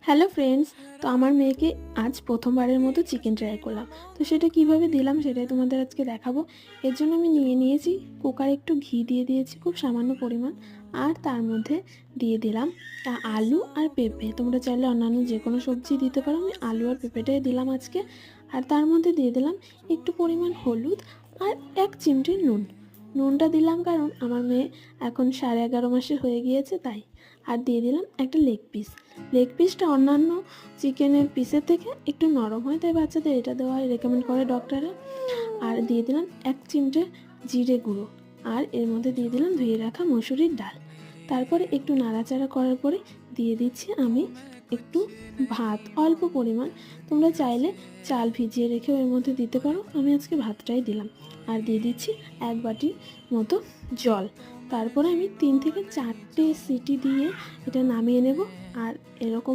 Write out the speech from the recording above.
Hello friends. তো আমার মেয়েকে আজ প্রথমবারের মতো চিকেন ট্রাই করলাম। তো সেটা কিভাবে দিলাম সেটাই তোমাদের আজকে দেখাবো। এর জন্য আমি নিয়ে নিয়েছি কুকারে একটু ঘি দিয়ে দিয়েছি খুব সামান্য পরিমাণ, আর তার মধ্যে দিয়ে দিলাম আলু আর পেঁপে। তোমরা চাইলে অন্যান্য যে কোনো সবজি দিতে পারো, আমি আলু আর পেঁপেটাই দিলাম আজকে। আর তার মধ্যে দিয়ে দিলাম একটু পরিমাণ হলুদ আর 1 চিমটে নুন। নুনটা দিলাম কারণ আমার মেয়ে এখন 11.5 মাসের হয়ে গিয়েছে তাই। আর দিয়ে দিলাম একটা লেগ পিস। লেগ পিসটা অন্যান্য চিকেনের পিসের থেকে একটু নরম হয়, তাই বাচ্চাদের এটা দেওয়া রেকমেন্ড করে ডক্টররা। আর দিয়ে দিলাম 1 চিমটে জিরে গুঁড়ো, আর এর মধ্যে দিয়ে দিলাম ধুয়ে রাখা মসুরির ডাল। তারপরে একটু নাড়াচাড়া করার পরে দিয়ে দিচ্ছি আমি একটু ভাত, অল্প পরিমাণ। তোমরা চাইলে চাল ভিজিয়ে রেখেও এর মধ্যে দিতে পারো, আমি আজকে ভাতটাই দিলাম। আর দিয়ে দিচ্ছি 1 বাটির মতো জল। তারপরে আমি 3 থেকে 4টে সিটি দিয়ে এটা নামিয়ে নেব। আর এরকম